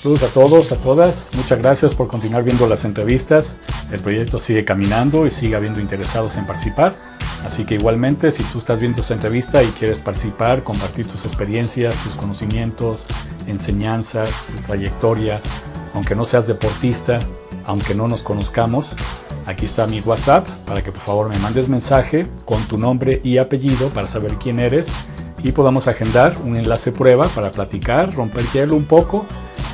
Saludos a todos, a todas. Muchas gracias por continuar viendo las entrevistas. El proyecto sigue caminando y sigue habiendo interesados en participar. Así que igualmente, si tú estás viendo esta entrevista y quieres participar, compartir tus experiencias, tus conocimientos, enseñanzas, tu trayectoria, aunque no seas deportista, aunque no nos conozcamos, aquí está mi WhatsApp para que por favor me mandes mensaje con tu nombre y apellido para saber quién eres y podamos agendar un enlace prueba para platicar, romper hielo un poco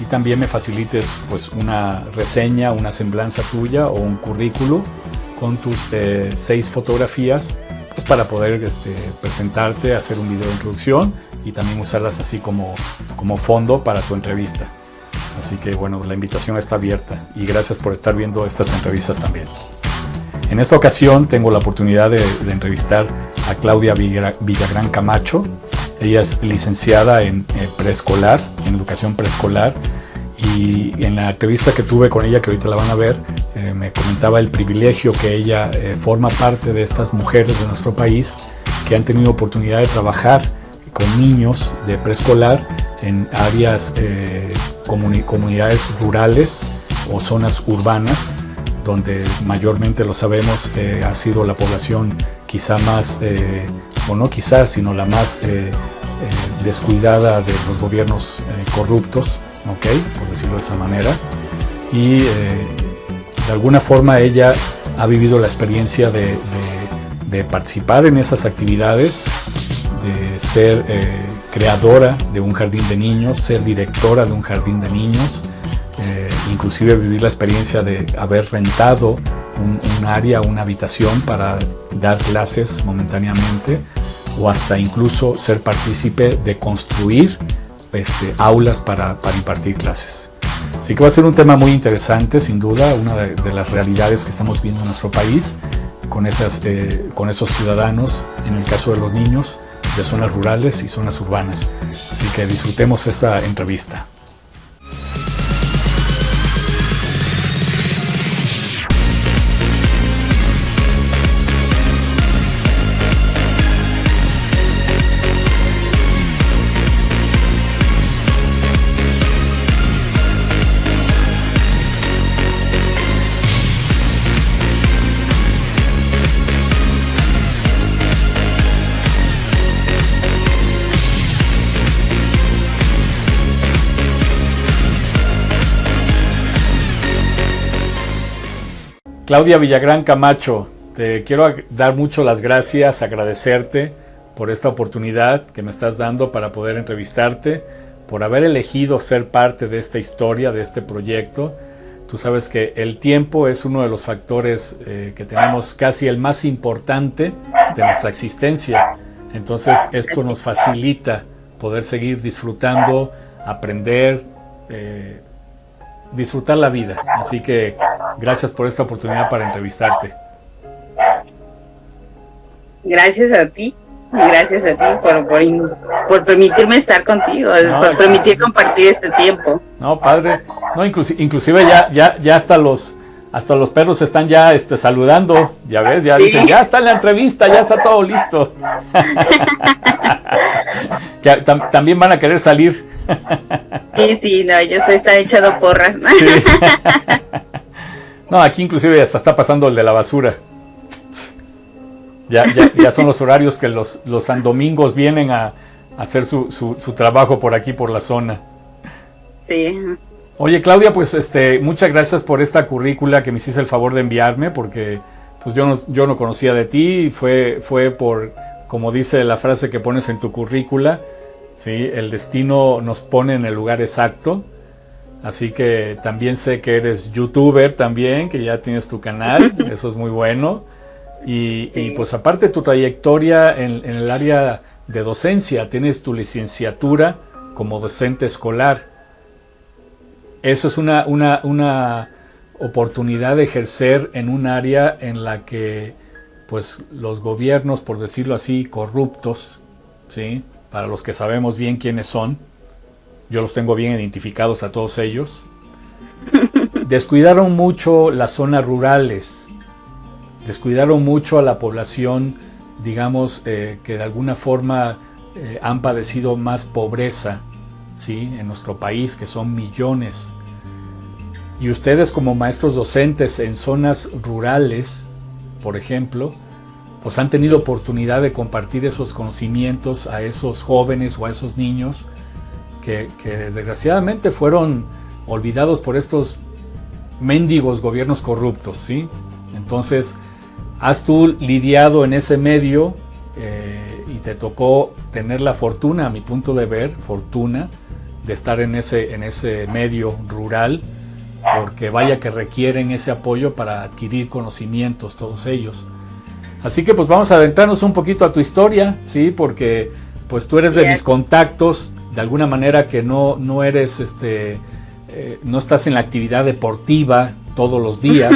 y también me facilites pues una reseña, una semblanza tuya o un currículo con tus 6 fotografías pues para poder presentarte, hacer un video de introducción y también usarlas así como fondo para tu entrevista. Así que bueno, la invitación está abierta y gracias por estar viendo estas entrevistas también. En esta ocasión tengo la oportunidad de entrevistar a Claudia Villagrán Camacho. Ella es licenciada en preescolar, en educación preescolar, y en la entrevista que tuve con ella, que ahorita la van a ver, me comentaba el privilegio que ella forma parte de estas mujeres de nuestro país que han tenido oportunidad de trabajar con niños de preescolar en áreas, comunidades rurales o zonas urbanas, donde mayormente lo sabemos ha sido la población quizá más, o no quizá, sino la más descuidada de los gobiernos corruptos, ¿okay? Por decirlo de esa manera. Y de alguna forma ella ha vivido la experiencia de participar en esas actividades, de ser creadora de un jardín de niños, ser directora de un jardín de niños, inclusive vivir la experiencia de haber rentado un área, una habitación para dar clases momentáneamente, o hasta incluso ser partícipe de construir aulas para impartir clases. Así que va a ser un tema muy interesante, sin duda, una de las realidades que estamos viendo en nuestro país, con esos ciudadanos, en el caso de los niños, de zonas rurales y zonas urbanas. Así que disfrutemos esta entrevista. Claudia Villagrán Camacho, te quiero dar mucho las gracias, agradecerte por esta oportunidad que me estás dando para poder entrevistarte, por haber elegido ser parte de esta historia, de este proyecto. Tú sabes que el tiempo es uno de los factores que tenemos, casi el más importante de nuestra existencia. Entonces esto nos facilita poder seguir disfrutando, aprender, disfrutar la vida. Así que gracias por esta oportunidad para entrevistarte. Gracias a ti por permitirme estar contigo, por permitir compartir este tiempo. No, padre. No, inclusive ya hasta los perros están ya saludando, ya ves, ya ¿sí? Dicen, ya está la entrevista, ya está todo listo. Que también van a querer salir. Sí, no, ellos están echando porras. Sí. No, aquí inclusive hasta está pasando el de la basura. Ya son los horarios que los sandomingos vienen a hacer su trabajo por aquí, por la zona. Sí. Oye, Claudia, pues muchas gracias por esta currícula que me hiciste el favor de enviarme, porque pues yo no conocía de ti, y fue por, como dice la frase que pones en tu currícula, ¿sí? El destino nos pone en el lugar exacto. Así que también sé que eres youtuber también, que ya tienes tu canal, eso es muy bueno. Y pues aparte de tu trayectoria en el área de docencia, tienes tu licenciatura como docente escolar. Eso es una oportunidad de ejercer en un área en la que pues los gobiernos, por decirlo así, corruptos, ¿sí? Para los que sabemos bien quiénes son, yo los tengo bien identificados a todos ellos, descuidaron mucho las zonas rurales, descuidaron mucho a la población, digamos, que de alguna forma han padecido más pobreza, ¿sí? En nuestro país, que son millones. Y ustedes como maestros docentes en zonas rurales, por ejemplo, pues han tenido oportunidad de compartir esos conocimientos a esos jóvenes o a esos niños que desgraciadamente fueron olvidados por estos mendigos gobiernos corruptos, ¿sí? Entonces, has tú lidiado en ese medio y te tocó tener la fortuna, a mi punto de ver, fortuna de estar en ese medio rural, porque vaya que requieren ese apoyo para adquirir conocimientos todos ellos. Así que pues vamos a adentrarnos un poquito a tu historia, ¿sí? Porque pues tú eres de mis contactos, de alguna manera que no eres, no estás en la actividad deportiva todos los días,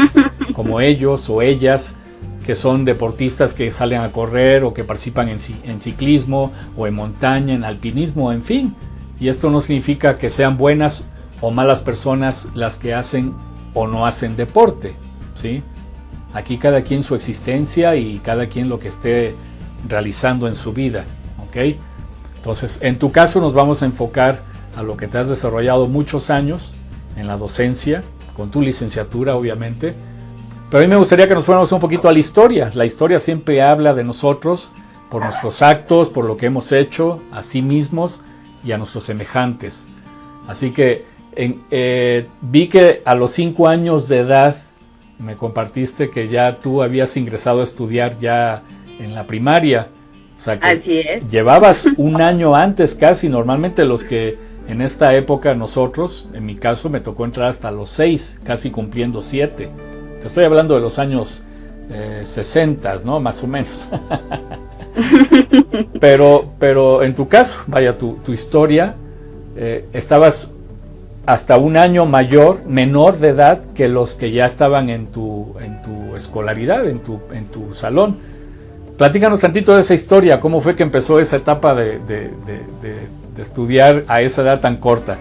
como ellos o ellas, que son deportistas que salen a correr o que participan en ciclismo o en montaña, en alpinismo, en fin. Y esto no significa que sean buenas o malas personas las que hacen o no hacen deporte, ¿sí? Aquí cada quien su existencia y cada quien lo que esté realizando en su vida, ¿ok? Entonces, en tu caso nos vamos a enfocar a lo que te has desarrollado muchos años en la docencia, con tu licenciatura, obviamente. Pero a mí me gustaría que nos fuéramos un poquito a la historia. La historia siempre habla de nosotros por nuestros actos, por lo que hemos hecho a sí mismos y a nuestros semejantes. Así que vi que a los 5 años de edad me compartiste que ya tú habías ingresado a estudiar ya en la primaria. O sea que así es. Llevabas un año antes casi. Normalmente los que en esta época nosotros, en mi caso me tocó entrar hasta los 6, casi cumpliendo 7. Te estoy hablando de los años 60, ¿no? Más o menos. pero en tu caso, vaya, tu historia, estabas hasta un año menor de edad que los que ya estaban en tu escolaridad, en tu salón. Platícanos tantito de esa historia, cómo fue que empezó esa etapa de estudiar a esa edad tan corta.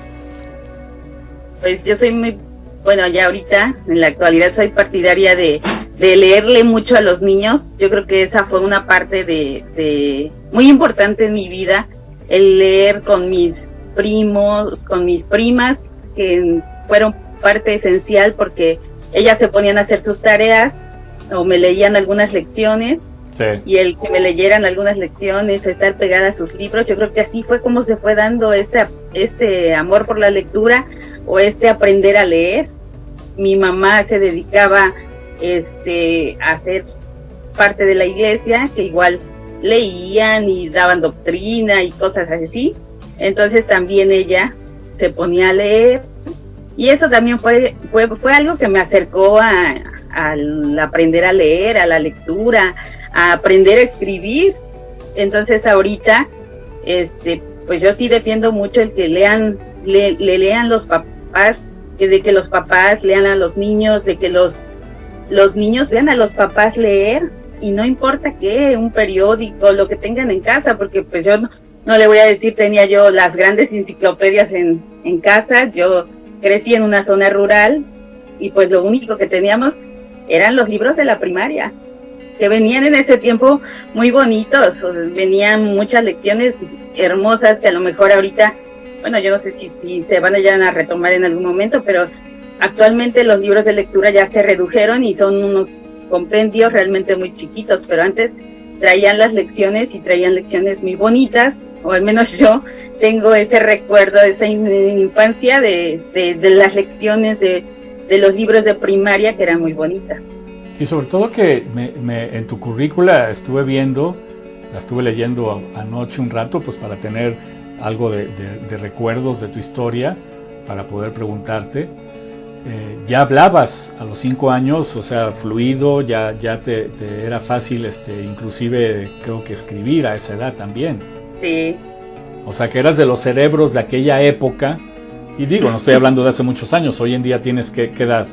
Pues yo soy ya ahorita, en la actualidad, soy partidaria de leerle mucho a los niños. Yo creo que esa fue una parte de muy importante en mi vida, el leer con mis primos, con mis primas, que fueron parte esencial porque ellas se ponían a hacer sus tareas o me leían algunas lecciones. Sí. Y el que me leyeran algunas lecciones, estar pegada a sus libros, yo creo que así fue como se fue dando este amor por la lectura o aprender a leer. Mi mamá se dedicaba a ser parte de la iglesia, que igual leían y daban doctrina y cosas así. Entonces también ella se ponía a leer y eso también fue algo que me acercó al aprender a leer, a la lectura, a aprender a escribir. Entonces ahorita pues yo sí defiendo mucho el que le lean los papás, de que los papás lean a los niños, de que los niños vean a los papás leer, y no importa qué, un periódico, lo que tengan en casa, porque pues yo no le voy a decir, tenía yo las grandes enciclopedias en casa. Yo crecí en una zona rural y pues lo único que teníamos eran los libros de la primaria, que venían en ese tiempo muy bonitos. O sea, venían muchas lecciones hermosas que a lo mejor ahorita, bueno, yo no sé si se van a retomar en algún momento, pero actualmente los libros de lectura ya se redujeron y son unos compendios realmente muy chiquitos, pero antes traían las lecciones y traían lecciones muy bonitas, o al menos yo tengo ese recuerdo de esa infancia de las lecciones de los libros de primaria, que eran muy bonitas. Y sobre todo que en tu currícula estuve viendo, la estuve leyendo anoche un rato, pues para tener algo de recuerdos de tu historia, para poder preguntarte. Ya hablabas a los 5 años, o sea, fluido, ya te era fácil, inclusive creo que escribir a esa edad también. Sí. O sea, que eras de los cerebros de aquella época, y digo, no estoy hablando de hace muchos años. Hoy en día tienes ¿qué edad?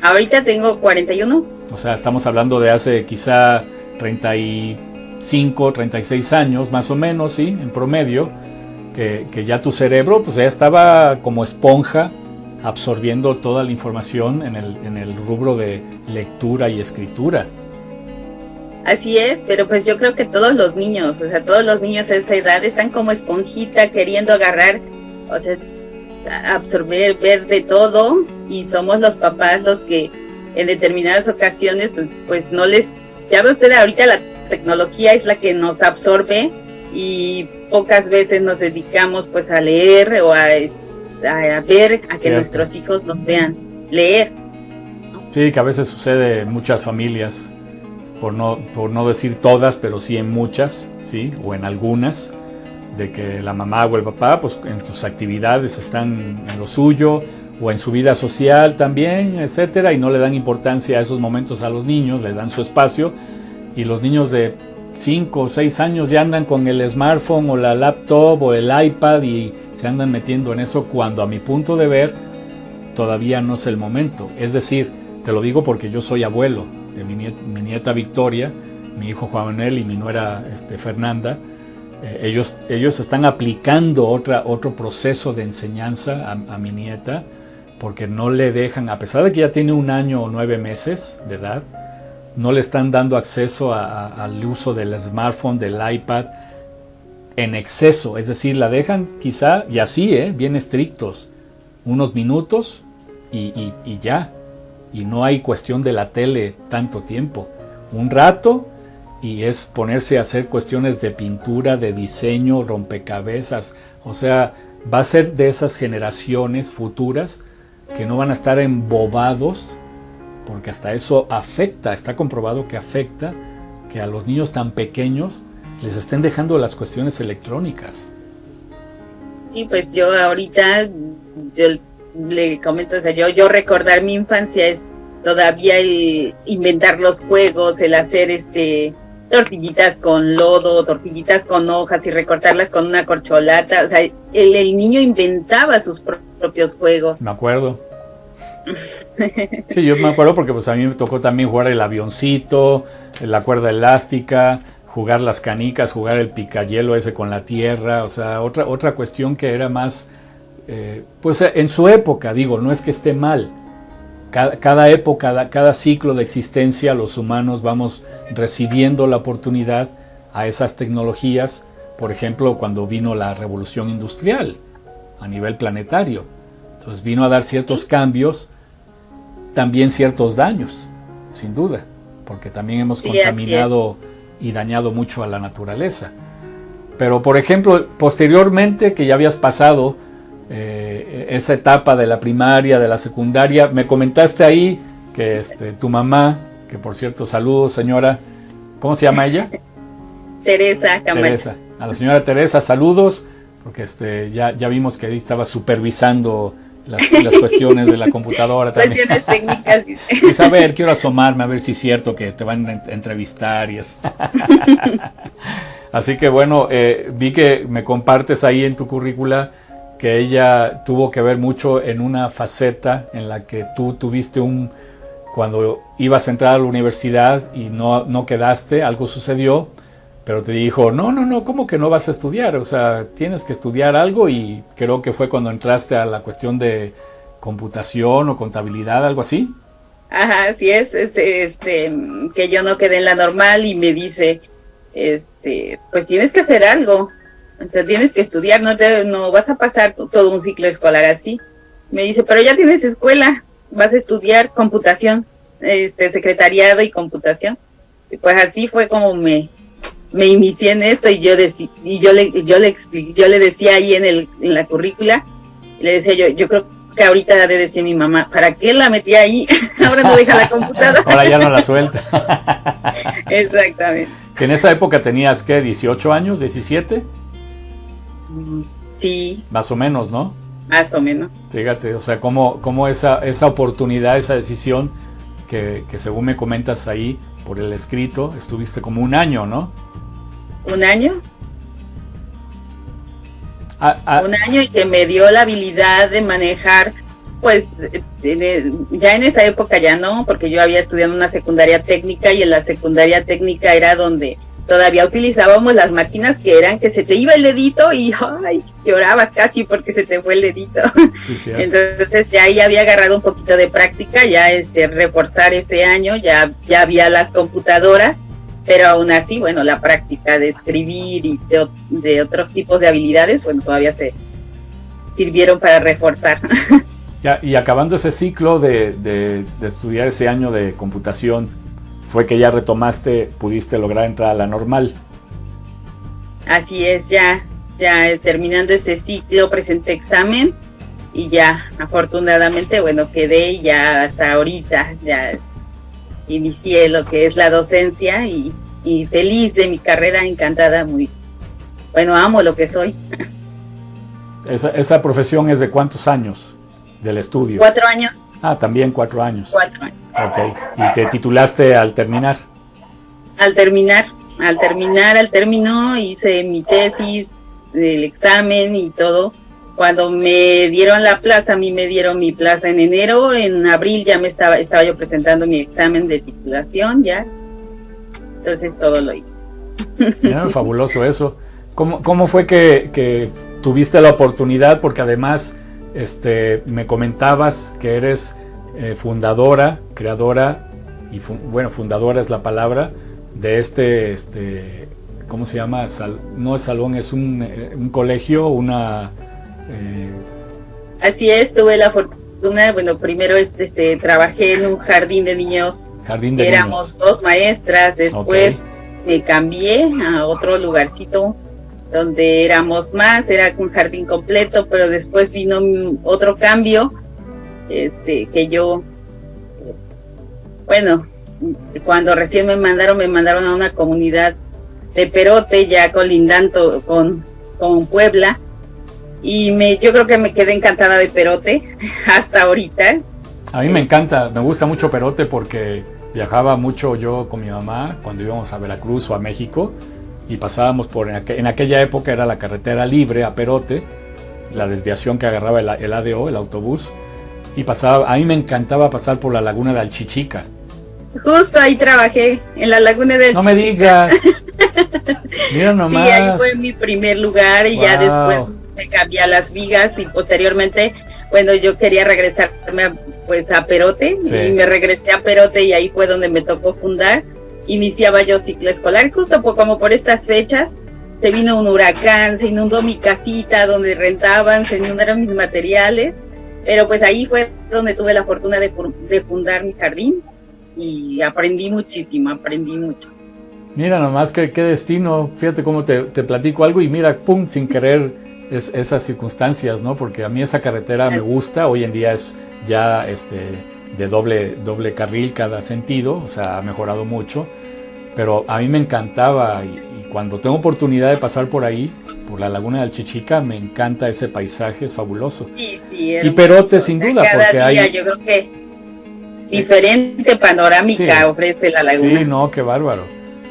Ahorita tengo 41. O sea, estamos hablando de hace quizá 35, 36 años, más o menos, ¿sí? En promedio. Que ya tu cerebro pues ya estaba como esponja absorbiendo toda la información en el rubro de lectura y escritura. Así es, pero pues yo creo que todos los niños, o sea, todos los niños a esa edad están como esponjita queriendo agarrar, o sea, absorber, ver de todo, y somos los papás los que en determinadas ocasiones pues no les, ya ve usted, ahorita la tecnología es la que nos absorbe y pocas veces nos dedicamos pues a leer o a ver, a que Cierto. Nuestros hijos nos vean leer. Sí, que a veces sucede en muchas familias, por no decir todas, pero sí en muchas, ¿sí? O en algunas, de que la mamá o el papá pues en sus actividades están en lo suyo o en su vida social también, etcétera, y no le dan importancia a esos momentos a los niños, le dan su espacio, y los niños de 5 o 6 años ya andan con el smartphone o la laptop o el iPad y se andan metiendo en eso, cuando a mi punto de ver todavía no es el momento. Es decir, te lo digo porque yo soy abuelo de mi nieta Victoria, mi hijo Juan Manuel y mi nuera Fernanda. Ellos están aplicando otro proceso de enseñanza a mi nieta, porque no le dejan, a pesar de que ya tiene 1 año o 9 meses de edad, no le están dando acceso al uso del smartphone, del iPad en exceso. Es decir, la dejan quizá, y así, bien estrictos, unos minutos y ya. Y no hay cuestión de la tele tanto tiempo. Un rato y es ponerse a hacer cuestiones de pintura, de diseño, rompecabezas. O sea, va a ser de esas generaciones futuras que no van a estar embobados, porque hasta eso afecta, está comprobado que afecta, que a los niños tan pequeños les estén dejando las cuestiones electrónicas. Y pues yo ahorita, yo le comento, o sea, yo recordar mi infancia es todavía el inventar los juegos, el hacer tortillitas con lodo, tortillitas con hojas y recortarlas con una corcholata. O sea, el niño inventaba sus propios juegos. Me acuerdo. Sí, yo me acuerdo porque pues a mí me tocó también jugar el avioncito, la cuerda elástica, jugar las canicas, jugar el picayelo ese con la tierra. O sea, otra cuestión que era más, pues en su época, digo, no es que esté mal. Cada época, cada ciclo de existencia, los humanos vamos recibiendo la oportunidad a esas tecnologías. Por ejemplo, cuando vino la revolución industrial a nivel planetario, entonces vino a dar ciertos cambios, también ciertos daños, sin duda, porque también hemos contaminado y dañado mucho a la naturaleza. Pero, por ejemplo, posteriormente, que ya habías pasado esa etapa de la primaria, de la secundaria, me comentaste ahí que tu mamá, que por cierto, saludos, señora, ¿cómo se llama ella? Teresa Camacho. Teresa, a la señora Teresa, saludos, porque ya vimos que ahí estaba supervisando las cuestiones de la computadora también. Cuestiones técnicas. Pues a ver, quiero asomarme a ver si es cierto que te van a entrevistar y eso. Así que bueno, vi que me compartes ahí en tu currícula que ella tuvo que ver mucho en una faceta en la que tú tuviste cuando ibas a entrar a la universidad y no quedaste, algo sucedió, pero te dijo, no, ¿cómo que no vas a estudiar? O sea, tienes que estudiar algo, y creo que fue cuando entraste a la cuestión de computación o contabilidad, algo así. Ajá, así es, que yo no quedé en la normal y me dice, pues tienes que hacer algo, o sea, tienes que estudiar, no vas a pasar todo un ciclo escolar así. Me dice, pero ya tienes escuela, vas a estudiar computación, secretariado y computación. Y pues así fue como me inicié en esto, y yo le expliqué, yo le decía ahí en la currícula, le decía yo creo que ahorita ha de decir mi mamá, ¿para qué la metí ahí? Ahora no deja la computadora. Ahora ya no la suelta. Exactamente. Que en esa época tenías, ¿qué? ¿18 años? ¿17? Sí. Más o menos, ¿no? Más o menos. Fíjate, o sea, cómo esa oportunidad, esa decisión que según me comentas ahí por el escrito, estuviste como 1 año, ¿no? 1 año. 1 año, y que me dio la habilidad de manejar, pues ya en esa época ya no, porque yo había estudiado una secundaria técnica, y en la secundaria técnica era donde todavía utilizábamos las máquinas que se te iba el dedito y ay, llorabas casi porque se te fue el dedito. Sí, entonces ya ahí había agarrado un poquito de práctica, ya reforzar ese año, ya había las computadoras, pero aún así, bueno, la práctica de escribir y de otros tipos de habilidades, bueno, todavía se sirvieron para reforzar. Ya, y acabando ese ciclo de estudiar ese año de computación, fue que ya retomaste, pudiste lograr entrar a la normal. Así es, ya terminando ese ciclo presenté examen y ya afortunadamente, bueno, quedé y ya hasta ahorita ya inicié lo que es la docencia y feliz de mi carrera, encantada, bueno, amo lo que soy. ¿Esa profesión es de cuántos años del estudio? 4 años. Ah, también 4 años. 4 años. Ok, ¿y te titulaste al terminar? Al término hice mi tesis, el examen y todo. Cuando me dieron la plaza, a mí me dieron mi plaza en enero, en abril ya estaba yo presentando mi examen de titulación ya. Entonces todo lo hice. Ya, fabuloso eso. ¿Cómo fue que tuviste la oportunidad? Porque además me comentabas que eres fundadora, creadora, y fundadora es la palabra, de ¿cómo se llama? No es salón, es un colegio, Así es, tuve la fortuna, bueno, primero trabajé en un jardín de niños. Éramos 2 maestras, después me cambié a otro lugarcito donde éramos más, era un jardín completo, pero después vino otro cambio, que yo, bueno, cuando recién me mandaron a una comunidad de Perote, ya colindando con Puebla, y yo creo que me quedé encantada de Perote hasta ahorita. A mí me encanta, me gusta mucho Perote porque viajaba mucho yo con mi mamá cuando íbamos a Veracruz o a México y pasábamos en aquella época era la carretera libre a Perote, la desviación que agarraba el ADO, el autobús, y a mí me encantaba pasar por la laguna de Alchichica. Justo ahí trabajé, en la laguna de Alchichica. No me digas. Mira nomás. Sí, ahí fue mi primer lugar y ya después me cambié a Las Vigas y posteriormente, bueno, yo quería regresarme a Perote, sí. Y me regresé a Perote y ahí fue donde me tocó fundar. Iniciaba yo ciclo escolar, justo como por estas fechas, se vino un huracán, se inundó mi casita donde rentaban, se inundaron mis materiales, pero pues ahí fue donde tuve la fortuna de fundar mi jardín y aprendí muchísimo, mucho. Mira nomás qué destino, fíjate cómo te platico algo y mira, pum, sin querer esas circunstancias, ¿no? Porque a mí esa carretera me gusta, hoy en día es ya de doble carril cada sentido, o sea, ha mejorado mucho, pero a mí me encantaba y cuando tengo oportunidad de pasar por ahí, por la laguna de Alchichica, me encanta ese paisaje, es fabuloso. Sí, y Perote sin duda, cada porque día yo creo que diferente panorámica ofrece la laguna. Sí, no, qué bárbaro.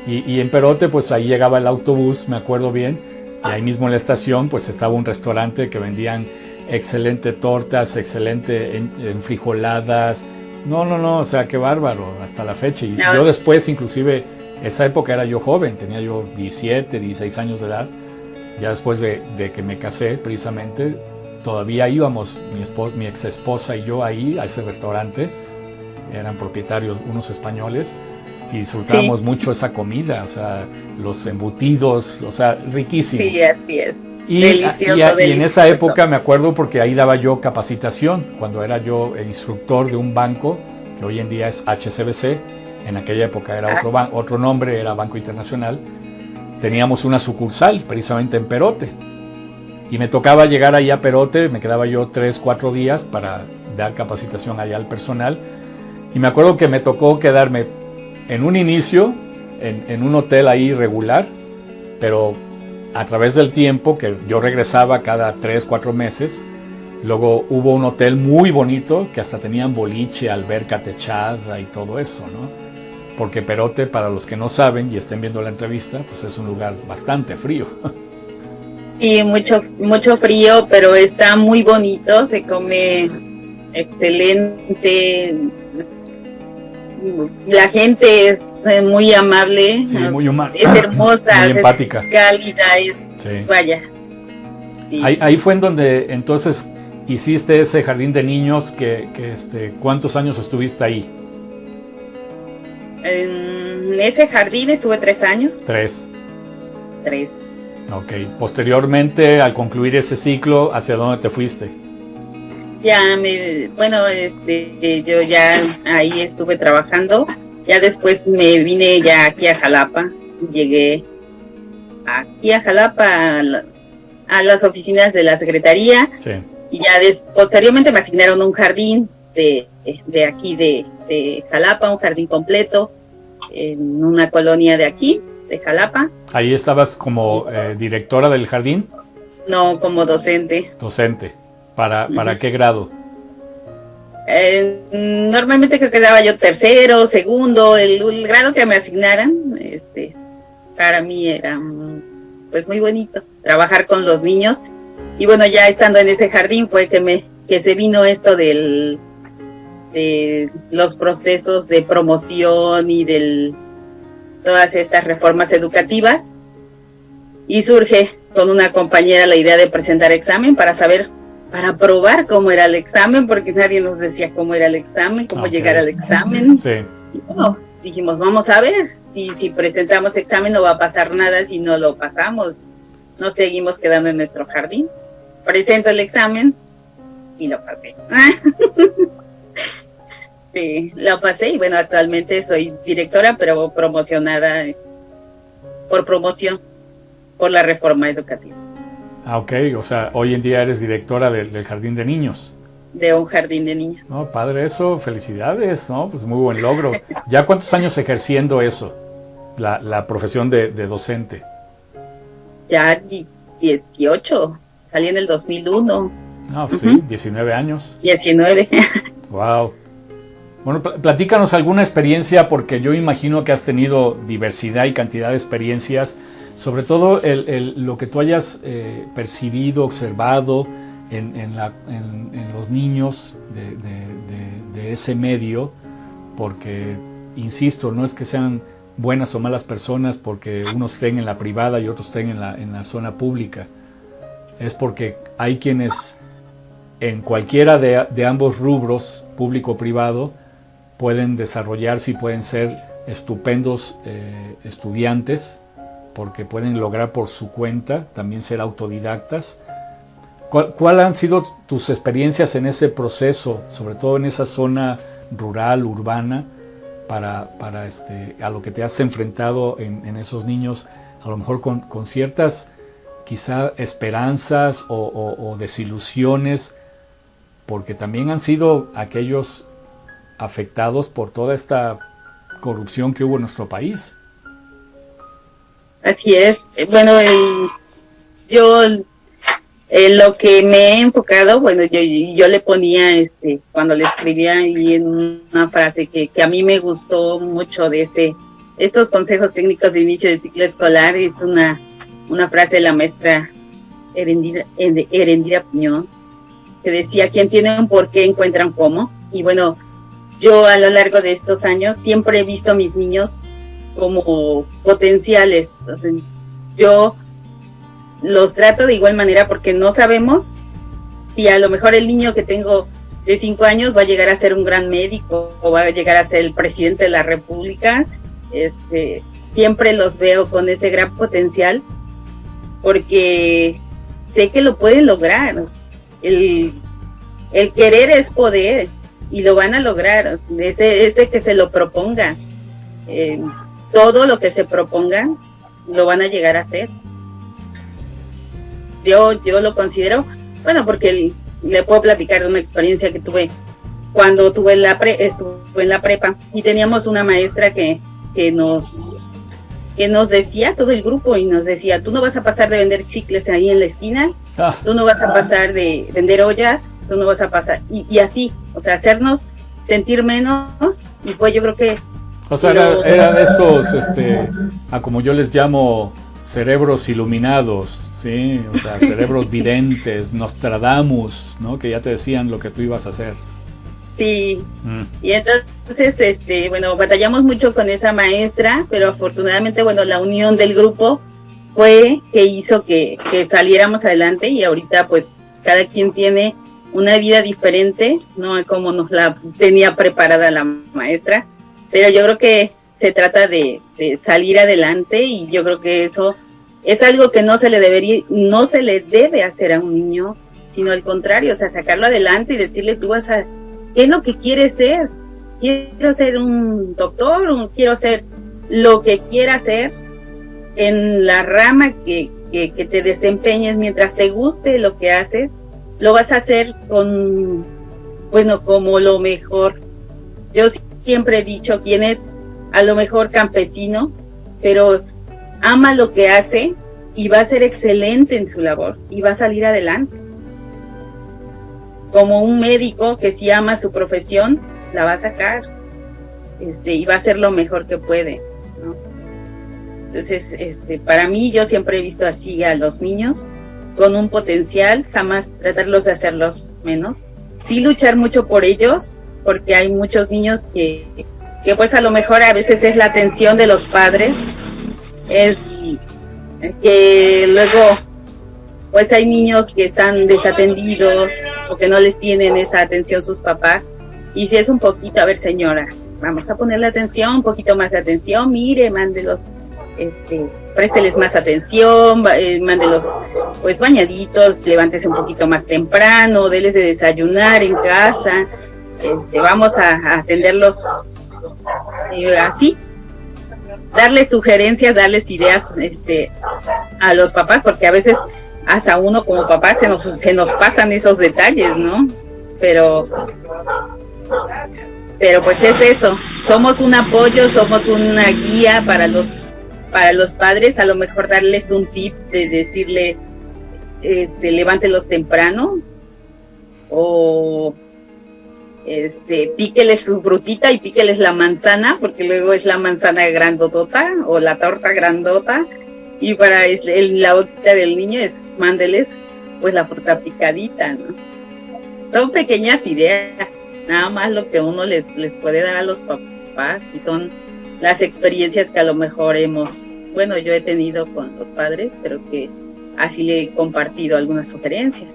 Y en Perote, pues ahí llegaba el autobús, me acuerdo bien, y ahí mismo en la estación, pues estaba un restaurante que vendían excelente tortas, excelente enfrijoladas. No, o sea, qué bárbaro, hasta la fecha. Y yo después, inclusive, esa época era yo joven, tenía yo 17, 16 años de edad. Ya después de que me casé, precisamente, todavía íbamos, mi ex esposa y yo ahí, a ese restaurante. Eran propietarios unos españoles y disfrutábamos mucho esa comida, o sea, los embutidos, o sea, riquísimo. Sí, así es. Delicioso. Y en esa época me acuerdo porque ahí daba yo capacitación, cuando era yo el instructor de un banco, que hoy en día es HSBC, en aquella época era otro nombre, era Banco Internacional. Teníamos una sucursal precisamente en Perote y me tocaba llegar ahí a Perote, me quedaba yo 3-4 días para dar capacitación allá al personal. Y me acuerdo que me tocó quedarme en un inicio en un hotel ahí regular, pero a través del tiempo que yo regresaba cada 3-4 meses, luego hubo un hotel muy bonito que hasta tenían boliche, alberca techada y todo eso, ¿no? Porque Perote, para los que no saben y estén viendo la entrevista, pues es un lugar bastante frío. Sí, mucho frío, pero está muy bonito, se come excelente. La gente es muy amable, sí, muy es hermosa, muy empática, es cálida, vaya. Sí. Ahí fue en donde entonces hiciste ese jardín de niños ¿cuántos años estuviste ahí? En ese jardín estuve 3 años. 3. 3. Ok. Posteriormente, al concluir ese ciclo, ¿hacia dónde te fuiste? Yo ya ahí estuve trabajando. Ya después me vine ya aquí a Jalapa. Llegué aquí a Jalapa a las oficinas de la Secretaría. Sí. Y ya posteriormente me asignaron un jardín de aquí de Jalapa, un jardín completo en una colonia de aquí, de Jalapa. ¿Ahí estabas como directora del jardín? No, como docente. Docente. ¿Para qué grado? Normalmente creo que daba yo tercero, segundo, el grado que me asignaran. Para mí era pues muy bonito trabajar con los niños. Y bueno, ya estando en ese jardín fue que se vino esto de los procesos de promoción y todas estas reformas educativas. Y surge con una compañera la idea de presentar examen para probar cómo era el examen, porque nadie nos decía cómo era el examen, cómo llegar al examen. Sí. Y bueno, dijimos, vamos a ver, si presentamos examen no va a pasar nada, si no lo pasamos, nos seguimos quedando en nuestro jardín. Presento el examen y lo pasé. Sí, lo pasé y bueno, actualmente soy directora, pero promocionada por promoción, por la reforma educativa. Ah, ok, o sea, hoy en día eres directora del jardín de niños. De un jardín de niños. No, padre eso, felicidades, ¿no? Pues muy buen logro. ¿Ya cuántos años ejerciendo eso, la profesión de docente? Ya 18, salí en el 2001. No, pues sí, 19 años. 19. Wow. Bueno, platícanos alguna experiencia, porque yo imagino que has tenido diversidad y cantidad de experiencias, sobre todo lo que tú hayas percibido, observado en los niños de ese medio, porque, insisto, no es que sean buenas o malas personas porque unos estén en la privada y otros estén en la zona pública, es porque hay quienes en cualquiera de ambos rubros, público o privado, pueden desarrollarse y pueden ser estupendos estudiantes, porque pueden lograr por su cuenta, también ser autodidactas. ¿Cuál han sido tus experiencias en ese proceso, sobre todo en esa zona rural, urbana, para a lo que te has enfrentado en esos niños, a lo mejor con ciertas quizá esperanzas o desilusiones, porque también han sido aquellos afectados por toda esta corrupción que hubo en nuestro país? Así es. Bueno, yo lo que me he enfocado, bueno, yo le ponía, cuando le escribía ahí en una frase que a mí me gustó mucho de estos consejos técnicos de inicio de ciclo escolar, es una frase de la maestra Erendira Piñón, que decía: quien tiene un porqué encuentra un cómo. Y bueno, yo a lo largo de estos años siempre he visto a mis niños como potenciales. O sea, yo los trato de igual manera, porque no sabemos si a lo mejor el niño que tengo de 5 años va a llegar a ser un gran médico o va a llegar a ser el presidente de la República. Siempre los veo con ese gran potencial, porque sé que lo pueden lograr. El querer es poder y lo van a lograr. Es que se lo propongan. Todo lo que se propongan lo van a llegar a hacer. Yo lo considero, bueno, porque le puedo platicar de una experiencia que tuve cuando estuve en la prepa, y teníamos una maestra que nos decía, todo el grupo, y nos decía: tú no vas a pasar de vender chicles ahí en la esquina, tú no vas a pasar de vender ollas, tú no vas a pasar, y así, o sea, hacernos sentir menos. Y pues yo creo que o sea, eran estos, como yo les llamo, cerebros iluminados, ¿sí? O sea, cerebros videntes, Nostradamus, ¿no? Que ya te decían lo que tú ibas a hacer. Sí. Y entonces, bueno, batallamos mucho con esa maestra, pero afortunadamente, bueno, la unión del grupo fue que hizo que saliéramos adelante, y ahorita pues cada quien tiene una vida diferente, no como nos la tenía preparada la maestra. Pero yo creo que se trata de salir adelante, y yo creo que eso es algo que no se le debe hacer a un niño, sino al contrario, o sea, sacarlo adelante y decirle, ¿qué es lo que quieres ser? Quiero ser un doctor, quiero ser lo que quiera ser en la rama que te desempeñes. Mientras te guste lo que haces, lo vas a hacer como lo mejor. Yo siempre he dicho, quien es a lo mejor campesino, pero ama lo que hace y va a ser excelente en su labor y va a salir adelante. Como un médico que si ama su profesión, la va a sacar, y va a hacer lo mejor que puede, ¿no? Entonces, para mí, yo siempre he visto así a los niños, con un potencial, jamás tratarlos de hacerlos menos. Sí luchar mucho por ellos, porque hay muchos niños que pues a lo mejor a veces es la atención de los padres, es que luego pues hay niños que están desatendidos o que no les tienen esa atención sus papás, y si es un poquito, a ver señora, vamos a ponerle atención, un poquito más de atención, mire, mándelos, présteles más atención, mándelos pues bañaditos, levántese un poquito más temprano, déles de desayunar en casa, vamos a atenderlos así, darles sugerencias, darles ideas a los papás, porque a veces hasta uno como papá se nos pasan esos detalles, ¿no? Pero pues es eso, somos un apoyo, somos una guía para los padres, a lo mejor darles un tip de decirle, levántelos temprano, o píqueles su frutita y píqueles la manzana, porque luego es la manzana grandotota o la torta grandota, y para la boquita del niño mándeles pues la fruta picadita, ¿no? Son pequeñas ideas, nada más lo que uno les puede dar a los papás, y son las experiencias que a lo mejor yo he tenido con los padres, pero que así le he compartido algunas sugerencias.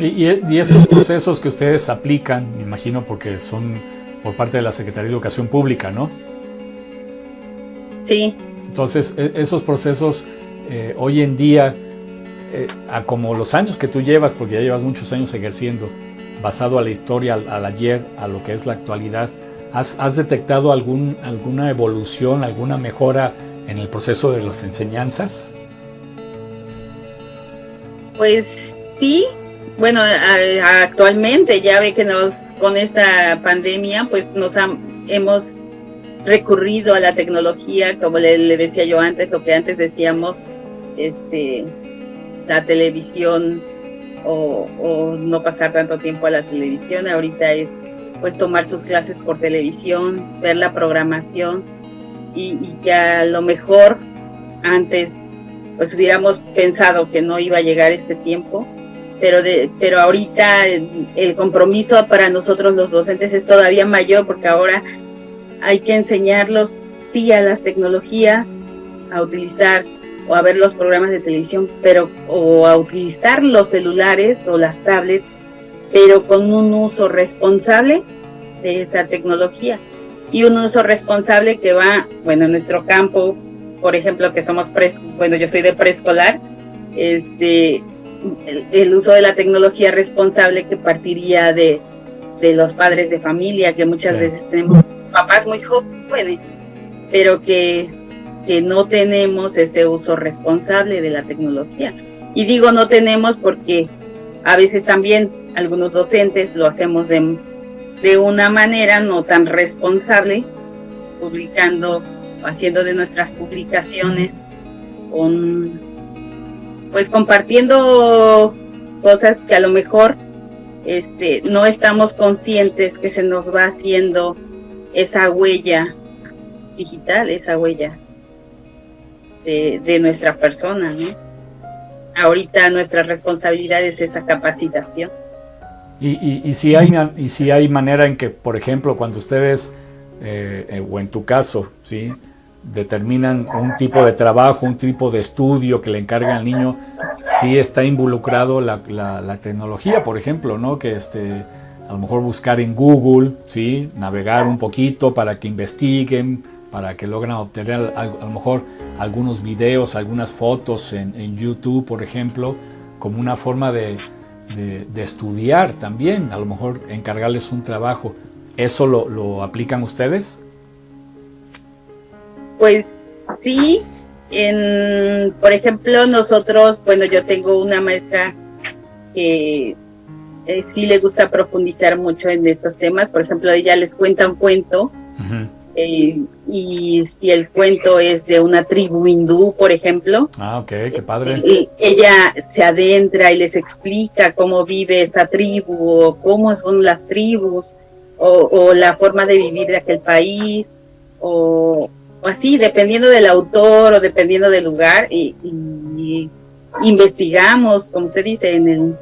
Y estos procesos que ustedes aplican, me imagino, porque son por parte de la Secretaría de Educación Pública, ¿no? Sí. Entonces, esos procesos hoy en día, a como los años que tú llevas, porque ya llevas muchos años ejerciendo, basado a la historia, al ayer, a lo que es la actualidad, ¿has detectado alguna evolución, alguna mejora en el proceso de las enseñanzas? Pues sí. Bueno, actualmente ya ve que con esta pandemia pues hemos recurrido a la tecnología, como le decía yo antes, lo que antes decíamos, la televisión o no pasar tanto tiempo a la televisión, ahorita es pues tomar sus clases por televisión, ver la programación, y que a lo mejor antes pues hubiéramos pensado que no iba a llegar este tiempo, pero ahorita el compromiso para nosotros los docentes es todavía mayor, porque ahora hay que enseñarlos sí a las tecnologías, a utilizar o a ver los programas de televisión, o a utilizar los celulares o las tablets, pero con un uso responsable de esa tecnología, y un uso responsable que va, en nuestro campo, por ejemplo, que somos yo soy de preescolar, el uso de la tecnología responsable que partiría de los padres de familia, que muchas veces tenemos papás muy jóvenes, pero que no tenemos ese uso responsable de la tecnología. Y digo no tenemos porque a veces también algunos docentes lo hacemos de una manera no tan responsable, haciendo de nuestras publicaciones compartiendo cosas que a lo mejor no estamos conscientes que se nos va haciendo esa huella digital, esa huella de nuestra persona, ¿no? Ahorita nuestra responsabilidad es esa capacitación. Y si hay manera en que, por ejemplo, cuando ustedes, o en tu caso, ¿sí?, determinan un tipo de trabajo, un tipo de estudio que le encargan al niño, sí está involucrado la tecnología, por ejemplo, ¿no? Que a lo mejor buscar en Google, ¿sí?, navegar un poquito para que investiguen, para que logren obtener a lo mejor algunos videos, algunas fotos en YouTube, por ejemplo, como una forma de estudiar también, a lo mejor encargarles un trabajo. ¿Eso lo aplican ustedes? Pues sí, por ejemplo, nosotros, bueno, yo tengo una maestra que sí le gusta profundizar mucho en estos temas. Por ejemplo, ella les cuenta un cuento, uh-huh. Y si el cuento es de una tribu hindú, por ejemplo. Ah, ok, qué padre. Ella se adentra y les explica cómo vive esa tribu, o cómo son las tribus, o la forma de vivir de aquel país, o así, dependiendo del autor o dependiendo del lugar, y investigamos, como usted dice, en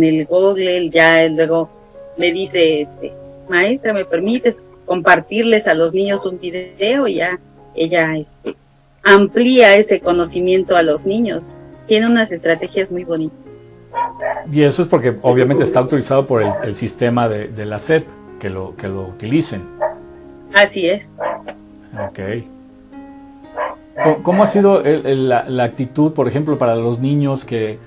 el Google. Ya luego me dice, maestra, ¿me permites compartirles a los niños un video? Y ya ella amplía ese conocimiento a los niños. Tiene unas estrategias muy bonitas. Y eso es porque obviamente está autorizado por el sistema de la SEP, que lo utilicen. Así es. Ok. ¿Cómo ha sido la actitud, por ejemplo, para los niños que,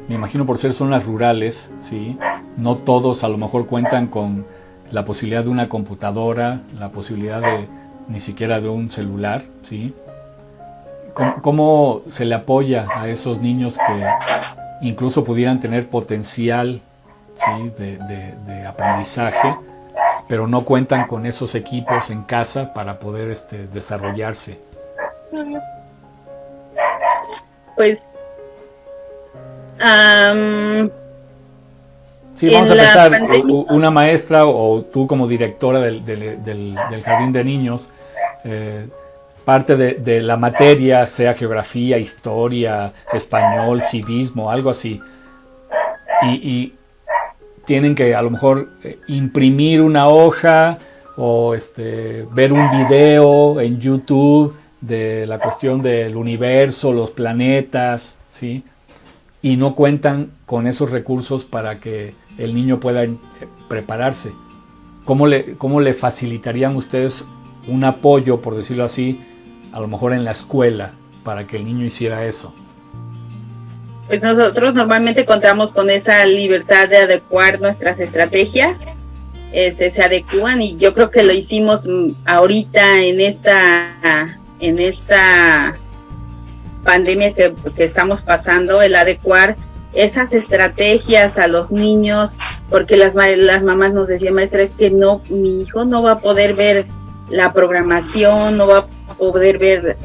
me imagino por ser zonas rurales, ¿sí? No todos a lo mejor cuentan con la posibilidad de una computadora, la posibilidad ni siquiera de un celular, ¿sí? ¿Cómo se le apoya a esos niños que incluso pudieran tener potencial, ¿sí? de aprendizaje, pero no cuentan con esos equipos en casa para poder desarrollarse? Pues sí, vamos a empezar. Una maestra o tú como directora del jardín de niños, parte de la materia, sea geografía, historia, español, civismo, algo así, y tienen que a lo mejor imprimir una hoja o ver un video en YouTube de la cuestión del universo, los planetas, ¿sí? Y no cuentan con esos recursos para que el niño pueda prepararse. ¿Cómo le facilitarían ustedes un apoyo, por decirlo así, a lo mejor en la escuela, para que el niño hiciera eso? Pues nosotros normalmente contamos con esa libertad de adecuar nuestras estrategias. Se adecúan, y yo creo que lo hicimos ahorita en esta pandemia que estamos pasando, el adecuar esas estrategias a los niños, porque las mamás nos decían, maestra, es que no, mi hijo no va a poder ver la programación, no va a poder ver,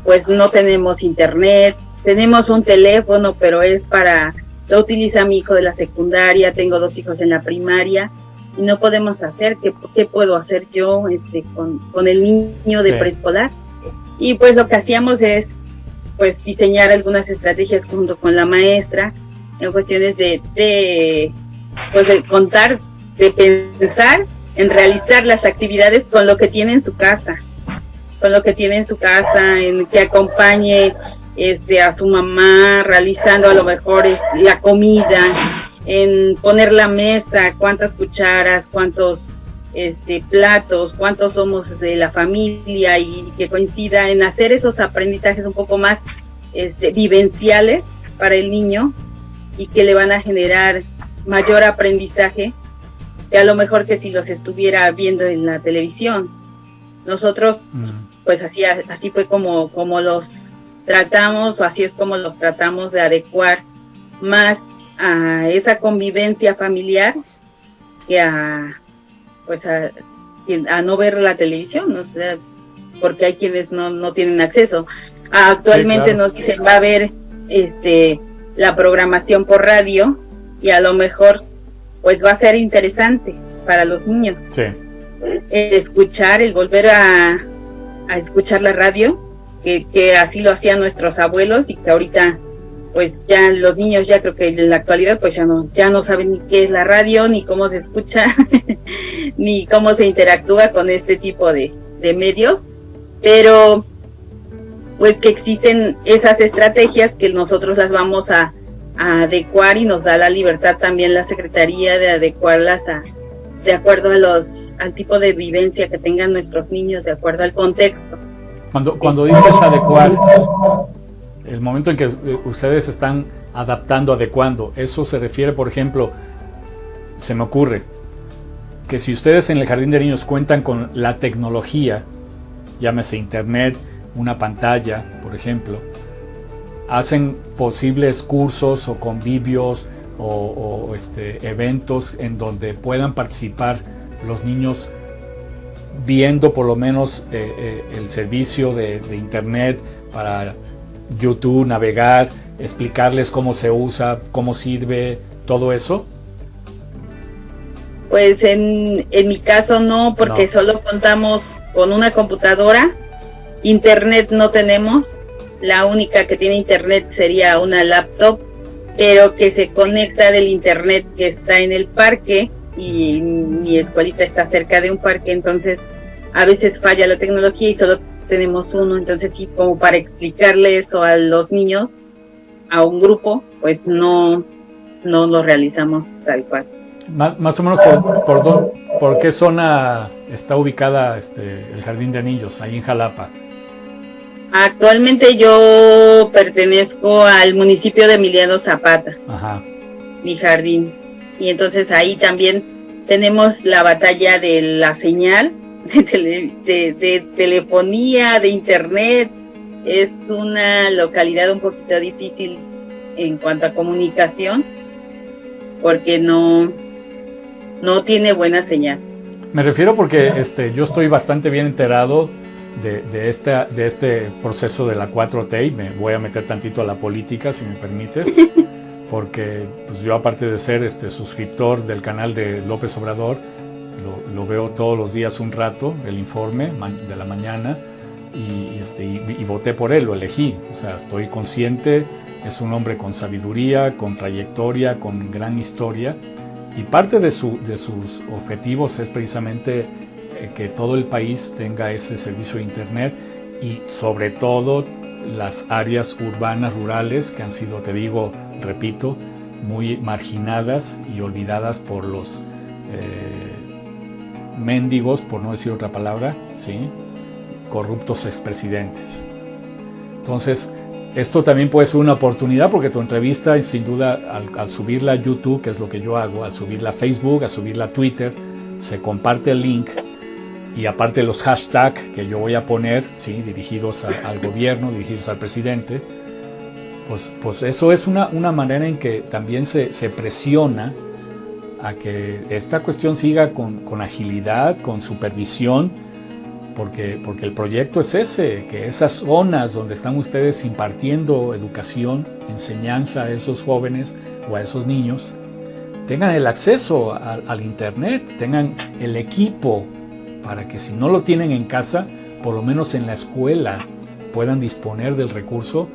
pues no tenemos internet, tenemos un teléfono, pero lo utiliza mi hijo de la secundaria, tengo 2 hijos en la primaria, y no podemos hacer. ¿Qué puedo hacer yo con el niño de preescolar? Y pues lo que hacíamos es pues diseñar algunas estrategias junto con la maestra en cuestiones de contar, de pensar en realizar las actividades con lo que tiene en su casa, en que acompañe a su mamá realizando a lo mejor la comida, en poner la mesa, cuántas cucharas, cuántos platos, cuántos somos de la familia, y que coincida en hacer esos aprendizajes un poco más vivenciales para el niño, y que le van a generar mayor aprendizaje que a lo mejor que si los estuviera viendo en la televisión. Nosotros pues así fue como los tratamos, o así es como los tratamos de adecuar más a esa convivencia familiar que a no ver la televisión, o sea, porque hay quienes no tienen acceso. Actualmente sí, claro. Nos dicen, va a haber la programación por radio, y a lo mejor pues va a ser interesante para los niños. Sí. El volver a escuchar la radio, que así lo hacían nuestros abuelos, y que ahorita pues ya los niños, ya creo que en la actualidad pues ya no saben ni qué es la radio, ni cómo se escucha, ni cómo se interactúa con este tipo de medios, pero pues que existen esas estrategias que nosotros las vamos a adecuar, y nos da la libertad también la Secretaría de adecuarlas de acuerdo al tipo de vivencia que tengan nuestros niños, de acuerdo al contexto. Cuando dices adecuar, el momento en que ustedes están adaptando, adecuando, eso se refiere, por ejemplo, se me ocurre que si ustedes en el Jardín de Niños cuentan con la tecnología, llámese internet, una pantalla, por ejemplo, hacen posibles cursos o convivios o eventos en donde puedan participar los niños viendo por lo menos el servicio de internet para YouTube, navegar, explicarles cómo se usa, cómo sirve, todo eso. Pues en mi caso no, porque solo contamos con una computadora, internet no tenemos, la única que tiene internet sería una laptop, pero que se conecta del internet que está en el parque, y mi escuelita está cerca de un parque, entonces a veces falla la tecnología y solo tenemos uno, entonces sí, como para explicarle eso a los niños, a un grupo, pues no lo realizamos tal cual. Más o menos por qué zona está ubicada el Jardín de Niños, ahí en Jalapa. Actualmente yo pertenezco al municipio de Emiliano Zapata. Ajá. Mi jardín. Y entonces ahí también tenemos la batalla de la señal, de telefonía, de internet. Es una localidad un poquito difícil en cuanto a comunicación, porque no tiene buena señal. Me refiero porque yo estoy bastante bien enterado de este proceso de la 4T, y me voy a meter tantito a la política, si me permites, porque pues yo, aparte de ser suscriptor del canal de López Obrador, lo veo todos los días un rato, el informe de la mañana, y voté por él, lo elegí, o sea, estoy consciente, es un hombre con sabiduría, con trayectoria, con gran historia, y parte de sus objetivos es precisamente que todo el país tenga ese servicio de internet, y sobre todo las áreas urbanas, rurales, que han sido, te digo, repito, muy marginadas y olvidadas por los mendigos, por no decir otra palabra, ¿sí?, corruptos expresidentes. Entonces, esto también puede ser una oportunidad, porque tu entrevista, sin duda, al subirla a YouTube, que es lo que yo hago, al subirla a Facebook, al subirla a Twitter, se comparte el link, y aparte los hashtags que yo voy a poner, ¿sí?, dirigidos al gobierno, dirigidos al presidente, pues eso es una manera en que también se presiona a que esta cuestión siga con agilidad, con supervisión, porque el proyecto es ese, que esas zonas donde están ustedes impartiendo educación, enseñanza a esos jóvenes o a esos niños, tengan el acceso al internet, tengan el equipo, para que si no lo tienen en casa, por lo menos en la escuela puedan disponer del recurso,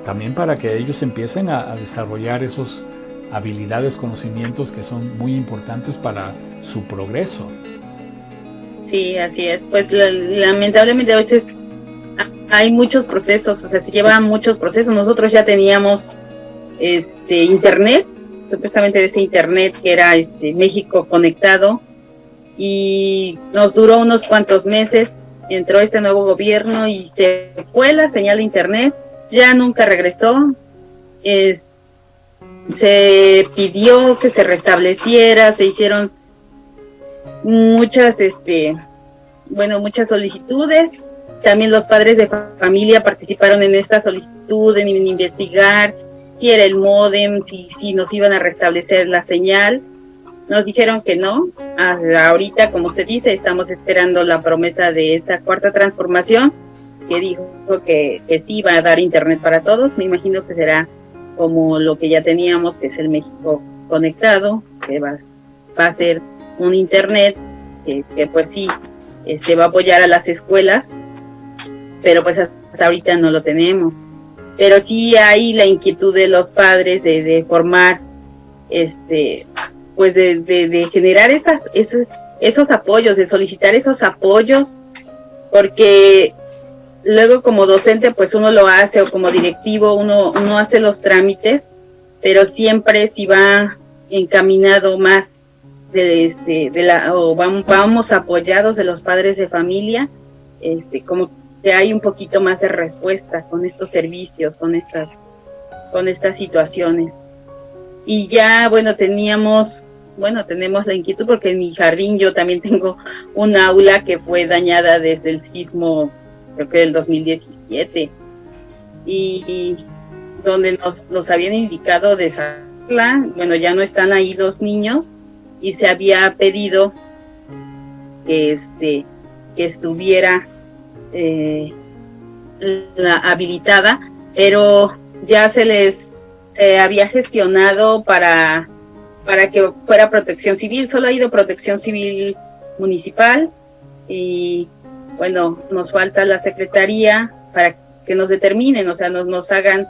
también para que ellos empiecen a desarrollar esos habilidades, conocimientos que son muy importantes para su progreso. Sí, así es. Pues lamentablemente a veces hay muchos procesos, o sea, se llevan muchos procesos. Nosotros ya teníamos internet, supuestamente de ese internet que era México Conectado, y nos duró unos cuantos meses. Entró este nuevo gobierno y se fue la señal de internet, ya nunca regresó. Se pidió que se restableciera, se hicieron muchas muchas solicitudes. También los padres de familia participaron en esta solicitud, en investigar si era el módem, si nos iban a restablecer la señal. Nos dijeron que no. Ahorita, como usted dice, estamos esperando la promesa de esta cuarta transformación, que dijo que sí iba a dar internet para todos. Me imagino que será como lo que ya teníamos, que es el México Conectado, que va a ser un internet que pues sí va a apoyar a las escuelas, pero pues hasta ahorita no lo tenemos. Pero sí hay la inquietud de los padres de formar, pues de generar esos apoyos, de solicitar esos apoyos, porque luego como docente pues uno lo hace, o como directivo uno hace los trámites, pero siempre si va encaminado más vamos apoyados de los padres de familia, como que hay un poquito más de respuesta con estos servicios, con estas situaciones. Y ya, tenemos la inquietud porque en mi jardín yo también tengo un aula que fue dañada desde el sismo, creo que del 2017, y donde nos habían indicado desarmarla. Ya no están ahí los niños, y se había pedido que estuviera la habilitada, pero ya se les había gestionado para que fuera protección civil. Solo ha ido protección civil municipal, y nos falta la secretaría para que nos determinen, nos hagan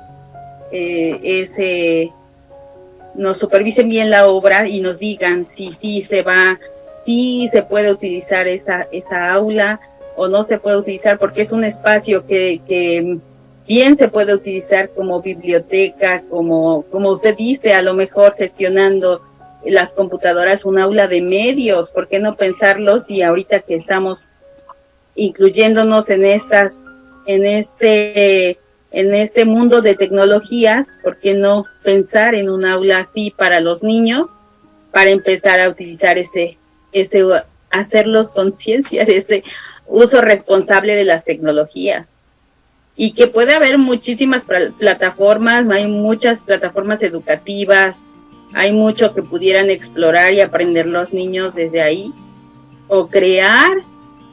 nos supervisen bien la obra y nos digan si se puede utilizar esa aula o no se puede utilizar, porque es un espacio que bien se puede utilizar como biblioteca, como usted dice, a lo mejor gestionando las computadoras, un aula de medios. ¿Por qué no pensarlos? Y ahorita que estamos incluyéndonos en este mundo de tecnologías, ¿por qué no pensar en un aula así para los niños, para empezar a utilizar hacerlos conciencia de ese uso responsable de las tecnologías? Y que puede haber muchísimas plataformas, hay muchas plataformas educativas, hay mucho que pudieran explorar y aprender los niños desde ahí, o crear,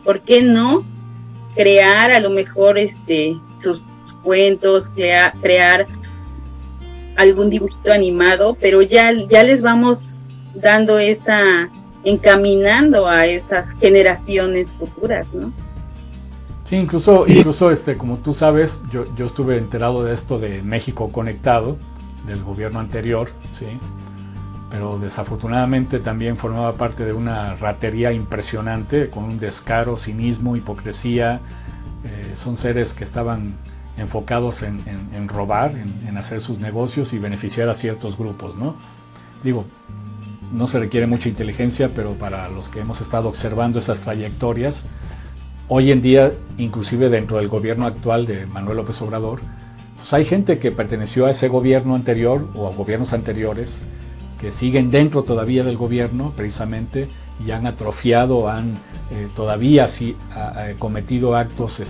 ¿por qué no? Crear a lo mejor sus cuentos, crear algún dibujito animado, pero ya les vamos dando encaminando a esas generaciones futuras, ¿no? Sí, incluso como tú sabes, yo estuve enterado de esto de México Conectado, del gobierno anterior, sí, pero desafortunadamente también formaba parte de una ratería impresionante, con un descaro, cinismo, hipocresía. Son seres que estaban enfocados en robar, en hacer sus negocios y beneficiar a ciertos grupos, ¿no? Digo, no se requiere mucha inteligencia, pero para los que hemos estado observando esas trayectorias, hoy en día, inclusive dentro del gobierno actual de Manuel López Obrador, pues hay gente que perteneció a ese gobierno anterior o a gobiernos anteriores que siguen dentro todavía del gobierno, precisamente, y han atrofiado, han todavía cometido actos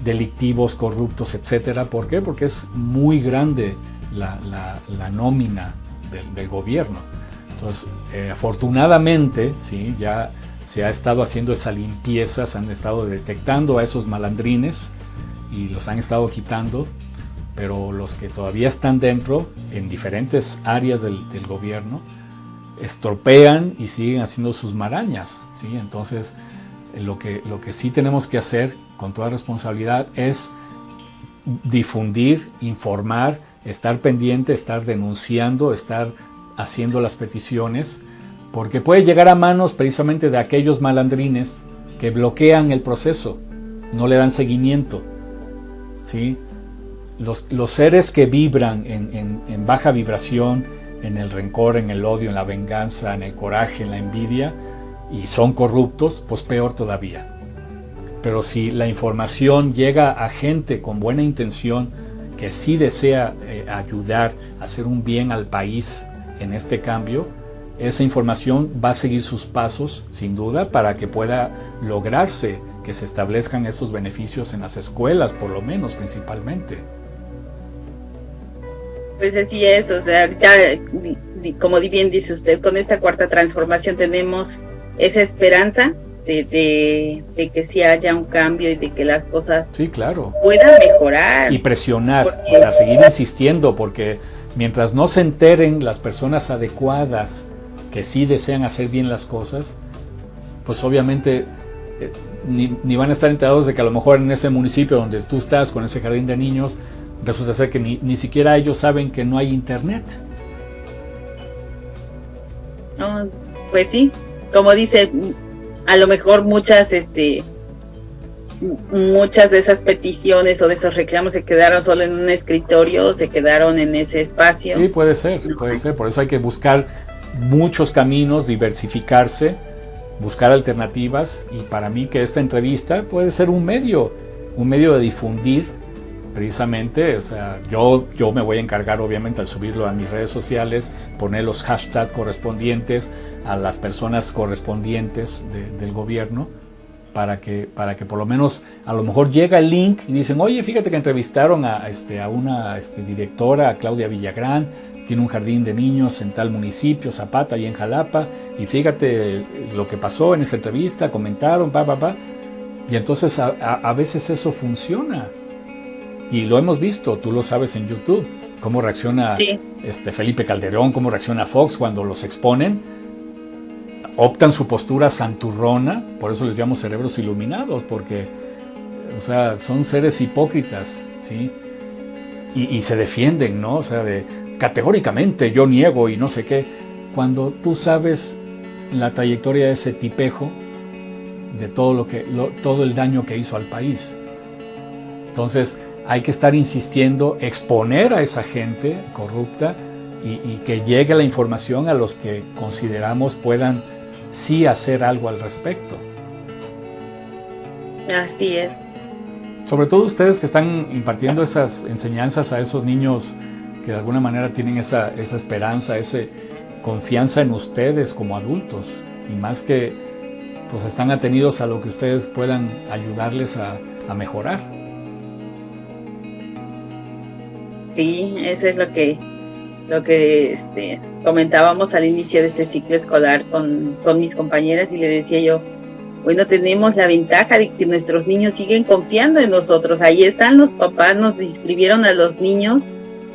delictivos, corruptos, etcétera. ¿Por qué? Porque es muy grande la nómina del gobierno. Entonces, afortunadamente, sí, ya se ha estado haciendo esa limpieza, se han estado detectando a esos malandrines y los han estado quitando, pero los que todavía están dentro, en diferentes áreas del gobierno, estropean y siguen haciendo sus marañas, ¿sí? Entonces, lo que sí tenemos que hacer con toda responsabilidad es difundir, informar, estar pendiente, estar denunciando, estar haciendo las peticiones, porque puede llegar a manos precisamente de aquellos malandrines que bloquean el proceso, no le dan seguimiento, ¿sí? Los seres que vibran en baja vibración, en el rencor, en el odio, en la venganza, en el coraje, en la envidia, y son corruptos, pues peor todavía. Pero si la información llega a gente con buena intención, que sí desea ayudar a hacer un bien al país en este cambio, esa información va a seguir sus pasos, sin duda, para que pueda lograrse que se establezcan estos beneficios en las escuelas, por lo menos, principalmente. Pues así es, o sea, ahorita, como bien dice usted, con esta cuarta transformación tenemos esa esperanza de que sí haya un cambio y de que las cosas, sí, claro, puedan mejorar. Y presionar, o sea, seguir insistiendo, porque mientras no se enteren las personas adecuadas que sí desean hacer bien las cosas, pues obviamente ni van a estar enterados de que a lo mejor en ese municipio donde tú estás, con ese jardín de niños, resulta ser que ni siquiera ellos saben que no hay internet. No, pues sí, como dice, a lo mejor muchas de esas peticiones o de esos reclamos se quedaron solo en un escritorio, se quedaron en ese espacio. Sí, puede ser, por eso hay que buscar muchos caminos, diversificarse, buscar alternativas, y para mí que esta entrevista puede ser un medio de difundir precisamente, o sea, yo me voy a encargar obviamente al subirlo a mis redes sociales, poner los hashtags correspondientes a las personas correspondientes del gobierno, para que por lo menos a lo mejor llega el link y dicen, oye, fíjate que entrevistaron a una directora, a Claudia Villagrán, tiene un jardín de niños en tal municipio, Zapata, ahí en Jalapa, y fíjate lo que pasó en esa entrevista, comentaron, y entonces a veces eso funciona, y lo hemos visto, tú lo sabes en YouTube, cómo reacciona Felipe Calderón, cómo reacciona Fox cuando los exponen, optan su postura santurrona, por eso les llamo cerebros iluminados, porque, o sea, son seres hipócritas, ¿sí? Y se defienden, ¿no? O sea, categóricamente yo niego y no sé qué, cuando tú sabes la trayectoria de ese tipejo, de todo el daño que hizo al país. Entonces hay que estar insistiendo, exponer a esa gente corrupta y que llegue la información a los que consideramos puedan sí hacer algo al respecto. Así es. Sobre todo ustedes que están impartiendo esas enseñanzas a esos niños que de alguna manera tienen esa esperanza, esa confianza en ustedes como adultos, y más que pues están atenidos a lo que ustedes puedan ayudarles a mejorar. Sí, eso es lo que comentábamos al inicio de este ciclo escolar con mis compañeras, y le decía yo, bueno, tenemos la ventaja de que nuestros niños siguen confiando en nosotros. Ahí están los papás, nos inscribieron a los niños,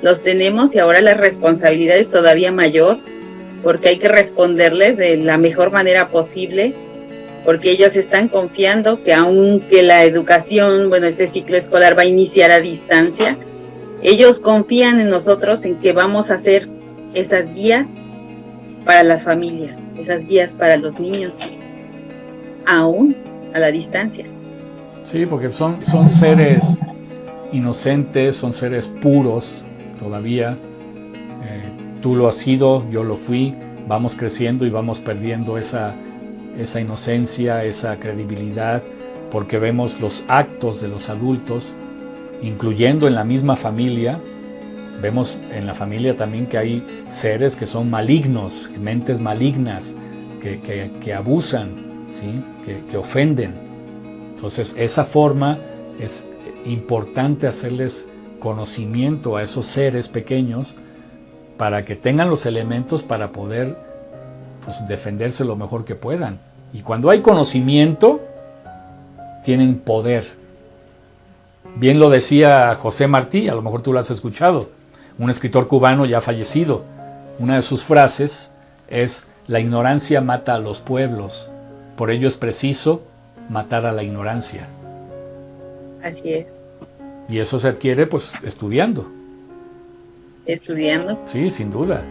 los tenemos, y ahora la responsabilidad es todavía mayor, porque hay que responderles de la mejor manera posible, porque ellos están confiando que aunque la educación, bueno, este ciclo escolar va a iniciar a distancia, ellos confían en nosotros, en que vamos a hacer esas guías para las familias, esas guías para los niños, aún a la distancia. Sí, porque son seres inocentes, son seres puros todavía. Tú lo has sido, yo lo fui, vamos creciendo y vamos perdiendo esa inocencia, esa credibilidad, porque vemos los actos de los adultos, incluyendo en la misma familia. Vemos en la familia también que hay seres que son malignos, mentes malignas, que abusan, ¿sí? que ofenden. Entonces, esa forma es importante hacerles conocimiento a esos seres pequeños para que tengan los elementos para poder pues, defenderse lo mejor que puedan. Y cuando hay conocimiento, tienen poder. Bien lo decía José Martí, a lo mejor tú lo has escuchado, un escritor cubano ya fallecido. Una de sus frases es: la ignorancia mata a los pueblos, por ello es preciso matar a la ignorancia. Así es. Y eso se adquiere pues estudiando. Estudiando. Sí, sin duda.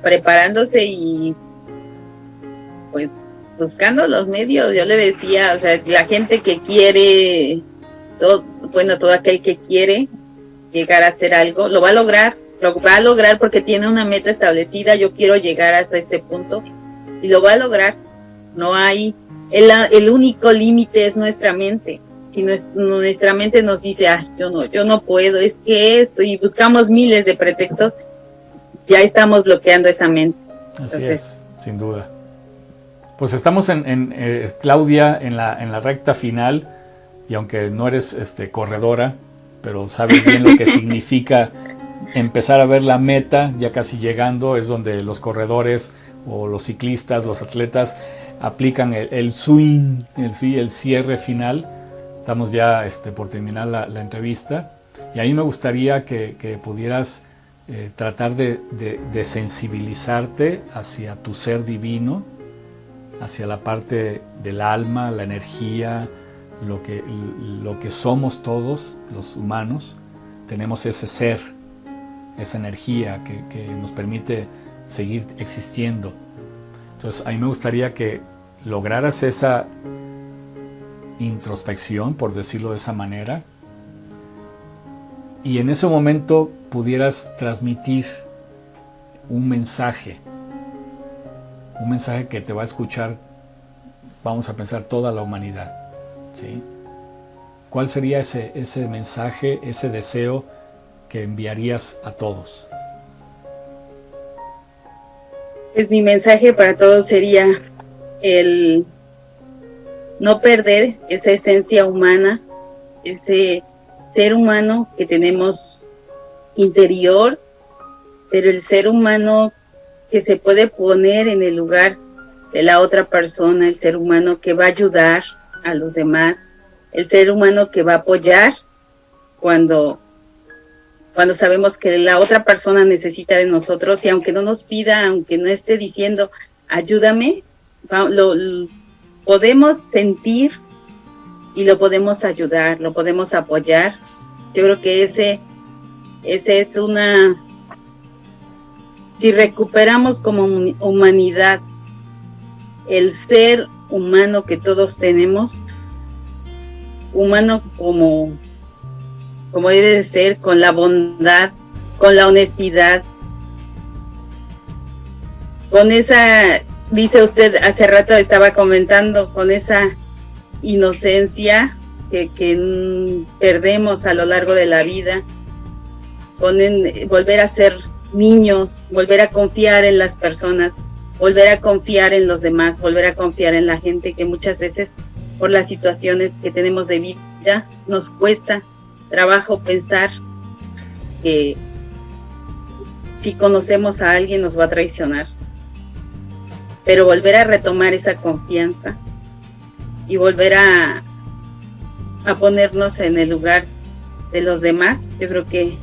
Preparándose y pues buscando los medios. Yo le decía, o sea, la gente que quiere, todo aquel que quiere llegar a hacer algo, lo va a lograr porque tiene una meta establecida. Yo quiero llegar hasta este punto y lo va a lograr. No hay, el único límite es nuestra mente. Si nuestra mente nos dice, yo no puedo, es que esto, y buscamos miles de pretextos, ya estamos bloqueando esa mente. Así es, sin duda. Pues estamos Claudia, en la recta final, y aunque no eres corredora, pero sabes bien lo que significa empezar a ver la meta, ya casi llegando, es donde los corredores o los ciclistas, los atletas, aplican el swing, el cierre final. Estamos ya por terminar la entrevista, y a mí me gustaría que pudieras tratar de sensibilizarte hacia tu ser divino, hacia la parte del alma, la energía, lo que somos todos los humanos. Tenemos ese ser, esa energía que nos permite seguir existiendo. Entonces a mí me gustaría que lograras esa introspección, por decirlo de esa manera, y en ese momento pudieras transmitir un mensaje que te va a escuchar, vamos a pensar, toda la humanidad, ¿sí? ¿Cuál sería ese mensaje, ese deseo que enviarías a todos? Pues mi mensaje para todos sería el no perder esa esencia humana, ese ser humano que tenemos interior, pero el ser humano que se puede poner en el lugar de la otra persona, el ser humano que va a ayudar a los demás, el ser humano que va a apoyar cuando sabemos que la otra persona necesita de nosotros, y aunque no nos pida, aunque no esté diciendo ayúdame, lo podemos sentir y lo podemos ayudar, lo podemos apoyar. Yo creo que ese es una... Si recuperamos como humanidad el ser humano que todos tenemos, humano como debe de ser, con la bondad, con la honestidad, con esa, dice usted, hace rato estaba comentando, con esa inocencia que perdemos a lo largo de la vida, con volver a ser niños, volver a confiar en las personas, volver a confiar en los demás, volver a confiar en la gente, que muchas veces por las situaciones que tenemos de vida nos cuesta trabajo pensar que si conocemos a alguien nos va a traicionar, pero volver a retomar esa confianza y volver a ponernos en el lugar de los demás, yo creo que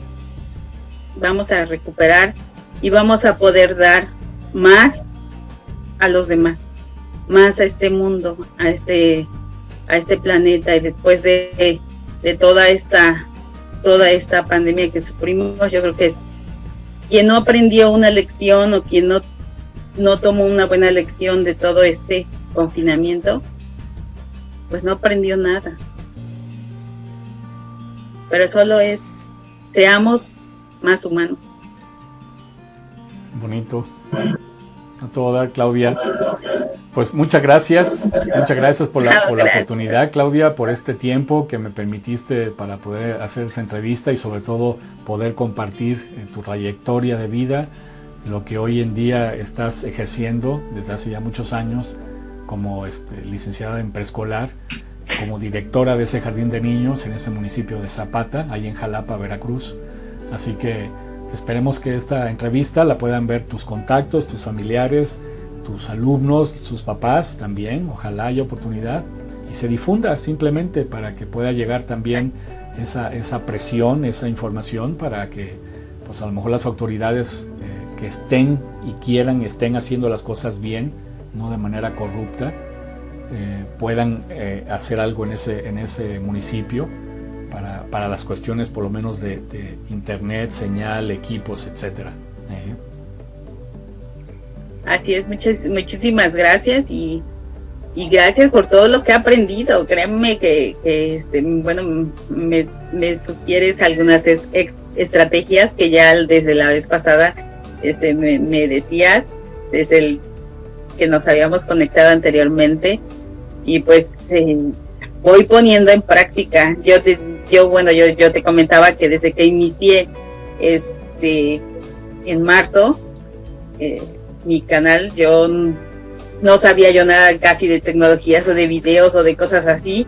vamos a recuperar y vamos a poder dar más a los demás, más a este mundo, a este planeta. Y después de toda esta pandemia que sufrimos, yo creo que quien no aprendió una lección, o quien no tomó una buena lección de todo este confinamiento, pues no aprendió nada. Pero solo seamos más humanos. Bonito. A toda, Claudia. Pues muchas gracias por la oportunidad, Claudia, por este tiempo que me permitiste para poder hacer esa entrevista y sobre todo poder compartir tu trayectoria de vida, lo que hoy en día estás ejerciendo desde hace ya muchos años como licenciada en preescolar, como directora de ese jardín de niños en ese municipio de Zapata, ahí en Jalapa, Veracruz. Así que esperemos que esta entrevista la puedan ver tus contactos, tus familiares, tus alumnos, sus papás también. Ojalá haya oportunidad y se difunda simplemente para que pueda llegar también esa presión, esa información, para que pues a lo mejor las autoridades que estén haciendo las cosas bien, no de manera corrupta, puedan hacer algo en ese municipio para las cuestiones por lo menos de internet, señal, equipos, etcétera. Así es, muchísimas gracias y gracias por todo lo que he aprendido. Créanme que bueno, me sugieres algunas estrategias que ya desde la vez pasada me decías, desde el que nos habíamos conectado anteriormente, y pues voy poniendo en práctica. Yo te comentaba que desde que inicié en marzo mi canal, yo no sabía yo nada casi de tecnologías o de videos o de cosas así,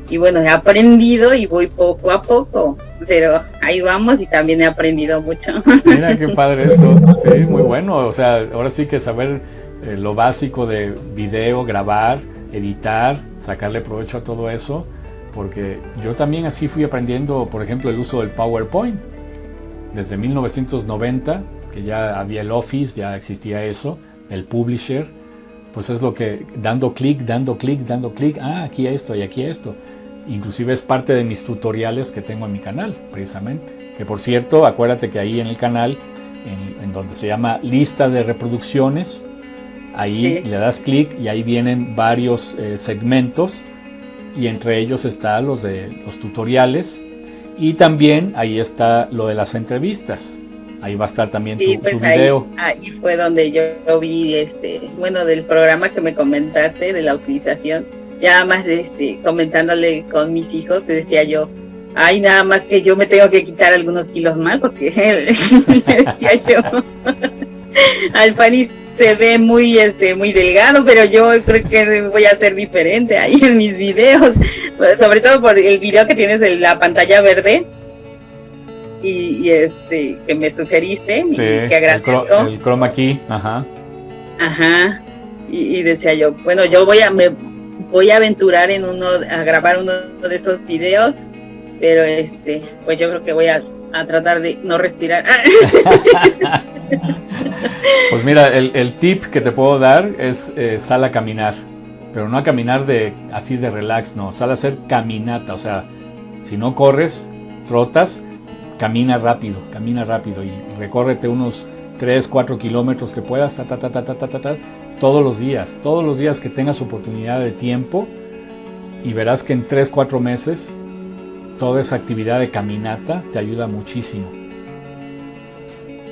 y bueno, he aprendido y voy poco a poco, pero ahí vamos, y también he aprendido mucho. Mira qué padre eso, sí, muy bueno. O sea, ahora sí que saber lo básico de video, grabar, editar, sacarle provecho a todo eso, porque yo también así fui aprendiendo, por ejemplo, el uso del PowerPoint. Desde 1990, que ya había el Office, ya existía eso, el Publisher, pues es lo que, dando clic, aquí esto y aquí esto. Inclusive es parte de mis tutoriales que tengo en mi canal, precisamente. Que por cierto, acuérdate que ahí en el canal, en donde se llama lista de reproducciones, ahí le das clic y ahí vienen varios segmentos, y entre ellos está los tutoriales, y también ahí está lo de las entrevistas. ahí va a estar también Sí, tu pues video. ahí fue donde yo vi, bueno, del programa que me comentaste, de la utilización, ya más comentándole con mis hijos, decía yo, ay, nada más que yo me tengo que quitar algunos kilos más, porque le decía yo, Alfani se ve muy delgado, pero yo creo que voy a ser diferente ahí en mis videos, sobre todo por el video que tienes de la pantalla verde y que me sugeriste, sí, y que agradezco. El chroma key, ajá. Y decía yo, bueno, yo me voy a aventurar a grabar uno de esos videos, pero pues yo creo que voy a tratar de no respirar. Pues mira, el tip que te puedo dar es sal a caminar, pero no a caminar así de relax, no, sal a hacer caminata, o sea, si no corres, trotas, camina rápido y recórrete unos 3-4 kilómetros que puedas, todos los días que tengas oportunidad de tiempo, y verás que en 3-4 meses toda esa actividad de caminata te ayuda muchísimo.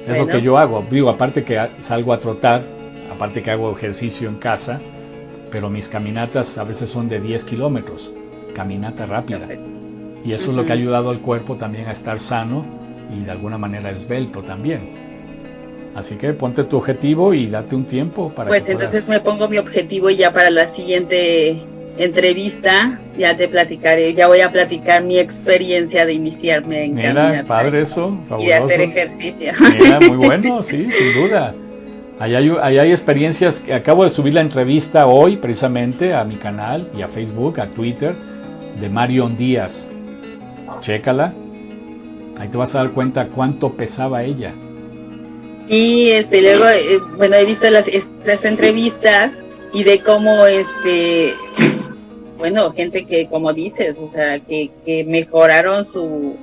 Es lo que yo hago, digo, aparte que salgo a trotar, aparte que hago ejercicio en casa, pero mis caminatas a veces son de 10 kilómetros, caminata rápida. Y eso es lo que ha ayudado al cuerpo también a estar sano y de alguna manera esbelto también. Así que ponte tu objetivo y date un tiempo para pues que entonces puedas... me pongo mi objetivo y ya para la siguiente entrevista ya te platicaré, ya voy a platicar mi experiencia de iniciarme en caminata. Mira, padre eso, fabuloso. Y de hacer ejercicio. Mira, muy bueno, sí, sin duda. Ahí hay experiencias, que acabo de subir la entrevista hoy precisamente a mi canal y a Facebook, a Twitter, de Marion Díaz. Chécala, ahí te vas a dar cuenta cuánto pesaba ella. Y luego, bueno, he visto estas entrevistas y de cómo, bueno, gente que, como dices, o sea, que mejoraron su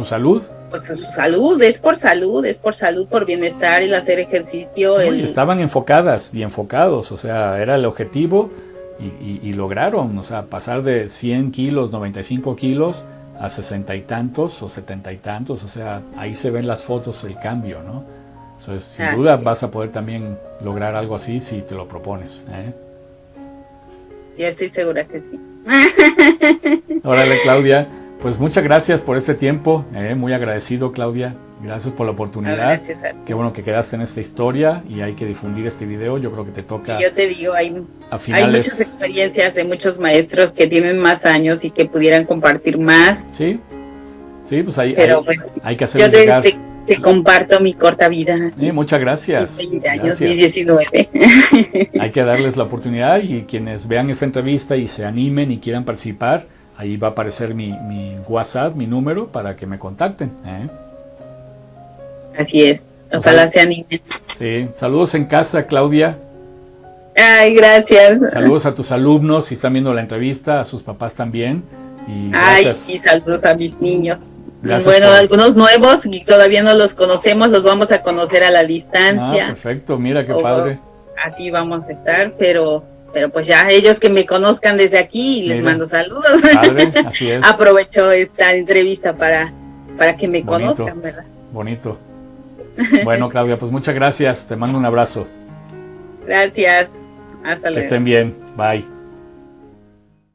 salud. Pues su salud, es por salud, por bienestar, el hacer ejercicio. Y estaban enfocadas y enfocados, o sea, era el objetivo y lograron, o sea, pasar de 100 kilos, 95 kilos a 60 y tantos o 70 y tantos, o sea, ahí se ven las fotos, el cambio, ¿no? Entonces, sin duda vas a poder también lograr algo así si te lo propones, ¿eh? Yo estoy segura que sí. Órale, Claudia, pues muchas gracias por este tiempo, muy agradecido, Claudia, gracias por la oportunidad. Gracias a ti. Qué bueno que quedaste en esta historia y hay que difundir este video, yo creo que te toca. Y yo te digo, hay muchas experiencias de muchos maestros que tienen más años y que pudieran compartir más. Sí, pues ahí hay que hacerles llegar. Te comparto mi corta vida. Sí, muchas gracias. 20 años, mis 19. Hay que darles la oportunidad y quienes vean esta entrevista y se animen y quieran participar, ahí va a aparecer mi WhatsApp, mi número, para que me contacten. Así es, ojalá se animen. Sí, saludos en casa, Claudia. Ay, gracias. Saludos a tus alumnos, si están viendo la entrevista, a sus papás también. Y sí, saludos a mis niños. Bueno, algunos nuevos y todavía no los conocemos, los vamos a conocer a la distancia. Perfecto, mira qué padre. Así vamos a estar, pero pues ya ellos que me conozcan desde aquí, les mando saludos. Padre, así es. Aprovecho esta entrevista para que me conozcan, ¿verdad? Bonito. Bueno, Claudia, pues muchas gracias, te mando un abrazo. Gracias, hasta luego. Que estén bien, bye.